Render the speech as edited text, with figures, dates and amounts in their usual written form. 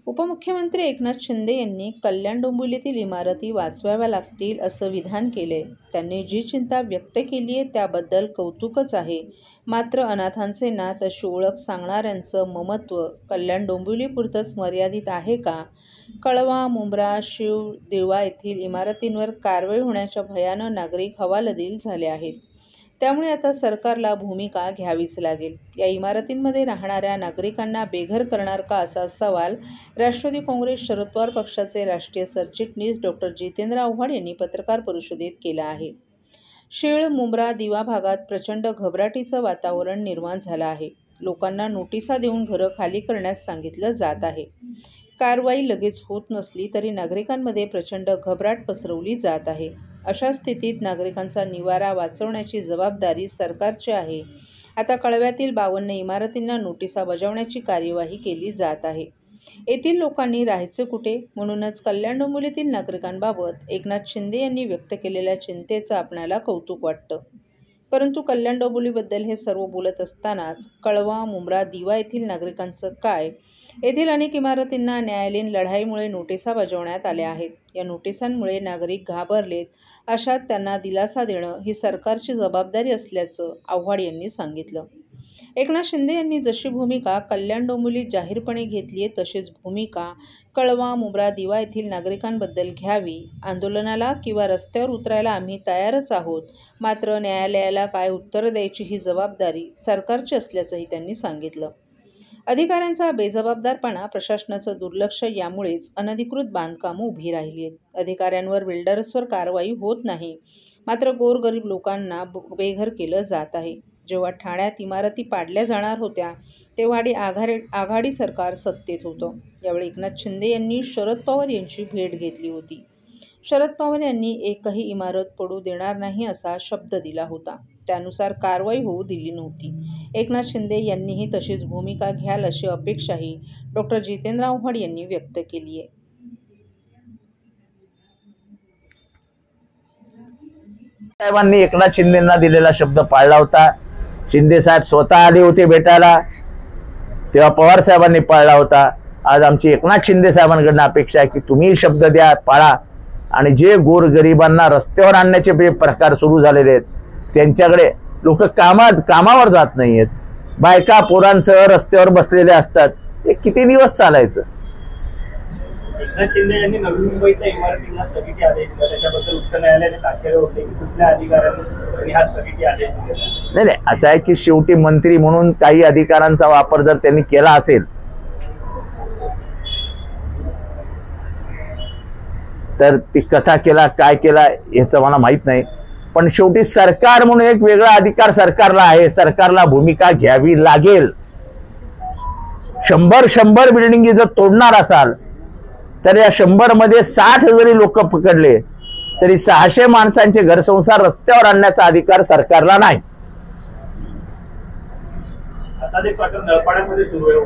उपमुख्यमंत्री एकनाथ शिंदे यांनी कल्याण डोंबिवलीतील इमारती वाचवाव्या लागतील असं विधान केले। त्यांनी जी चिंता व्यक्त केली आहे त्याबद्दल कौतुकच आहे। मात्र अनाथांचे नाथ अशी ओळख सांगणाऱ्यांचं ममत्व कल्याण डोंबिवलीपुरतंच मर्यादित आहे का? कळवा, मुंब्रा, शीव, दिळवा येथील इमारतींवर कारवाई होण्याच्या भयानं नागरिक हवालदिल झाले आहेत। त्यामुळे आता सरकारला भूमिका घ्यावीच लागेल। या इमारतींमध्ये राहणाऱ्या नागरिकांना बेघर करणार का असा सवाल राष्ट्रवादी काँग्रेस शरद पवार पक्षाचे राष्ट्रीय सरचिटणीस डॉ. जितेंद्र आव्हाड यांनी पत्रकार परिषदेत केला आहे। शीळ, मुंब्रा, दिवा भागात प्रचंड घबराटीचं वातावरण निर्माण झालं आहे। लोकांना नोटिसा देऊन घरं खाली करण्यास सांगितलं जात आहे। कारवाई लगेच होत नसली तरी नागरिकांमध्ये प्रचंड घबराट पसरवली जात आहे। अशा स्थितीत नागरिकांचा निवारा वाचवण्याची जबाबदारी सरकारची आहे। आता कळव्यातील 52 इमारतींना नोटिसा बजावण्याची कार्यवाही केली जात आहे। येथील लोकांनी राहायचे कुठे? म्हणूनच कल्याण डोंबिवलीतील नागरिकांबाबत एकनाथ शिंदे यांनी व्यक्त केलेल्या चिंतेचं आपणाला कौतुक वाटतं। परंतु कल्याण डोंबिवलीबद्दल हे सर्व बोलत असतानाच कळवा, मुंब्रा, दिवा येथील नागरिकांचं काय? येथील अनेक इमारतींना न्यायालयीन लढाईमुळे नोटिसा बजावण्यात आल्या आहेत। या नोटिसांमुळे नागरिक घाबरलेत। अशात त्यांना दिलासा देणं ही सरकारची जबाबदारी असल्याचं आव्हाड यांनी सांगितलं। एकनाथ शिंदे यांनी जशी भूमिका कल्याण डोंबिवलीत जाहीरपणे घेतली आहे तशीच भूमिका कळवा, मुंब्रा, दिवा येथील नागरिकांबद्दल घ्यावी। आंदोलनाला किंवा रस्त्यावर उतरायला आम्ही तयारच आहोत, मात्र न्यायालयाला काय उत्तर द्यायची ही जबाबदारी सरकारची असल्याचंही त्यांनी सांगितलं। अधिकाऱ्यांचा बेजबाबदारपणा, प्रशासनाचं दुर्लक्ष यामुळेच अनधिकृत बांधकामं उभी राहिली आहेत। अधिकाऱ्यांवर, बिल्डर्सवर कारवाई होत नाही, मात्र गोरगरीब लोकांना बेघर केलं जात आहे। जेव्हा ठाण्यात इमारती पाडल्या जाणार होत्या तेव्हा आघाडी सरकार सत्तेत होतं। यावेळी एकनाथ शिंदे यांनी शरद पवार यांची भेट घेतली होती। शरद पवार यांनी एकही इमारत पडू देणार नाही असा शब्द दिला होता। त्यानुसार कारवाई होऊ दिली नव्हती। एकनाथ शिंदे यांनीही तशीच भूमिका घ्याल अशी अपेक्षाही डॉ. जितेंद्र आव्हाड यांनी व्यक्त केली आहे। साहेबांनी एकनाथ शिंदेंना दिलेला शब्द पाळला होता। शिंदे साहेब स्वतः आले होते भेटायला, तेव्हा पवार साहेबांनी पाळला होता। आज आमची एकनाथ शिंदे साहेबांकडून अपेक्षा आहे की तुम्ही शब्द द्या, पाळा आणि जे गोरगरिबांना रस्त्यावर आणण्याचे जे प्रकार सुरू झालेले आहेत त्यांच्याकडे लोक कामावर जात नाहीयेत। बायका पोरांसह रस्त्यावर बसलेले असतात, हे किती दिवस चालायचं? एकनाथ शिंदे यांनी नवी मुंबईच्या इमारतींना स्थगिती आदेश दिला, त्याच्याबद्दल उच्च न्यायालयाने ताशेरे होते की कुठल्या अधिकाऱ्यांनी हा स्थगिती आदेश दिला? नाही, असं आहे की शेवटी मंत्री म्हणून काही अधिकारांचा वापर जर त्यांनी केला असेल तर ती कसा केला, काय केला याचं मला माहित नाही। पण शेवटी सरकार म्हणून एक वेगळा अधिकार सरकारला आहे, सरकारला भूमिका घ्यावी लागेल। 100 बिल्डिंगी जर तोडणार असाल तर या 100 मध्ये 60 जरी लोक पकडले तरी 600 माणसांचे घरसंसार रस्त्यावर आणण्याचा अधिकार सरकारला नाही। असा एक प्रकार नळपाड्यामध्ये सुरू आहे,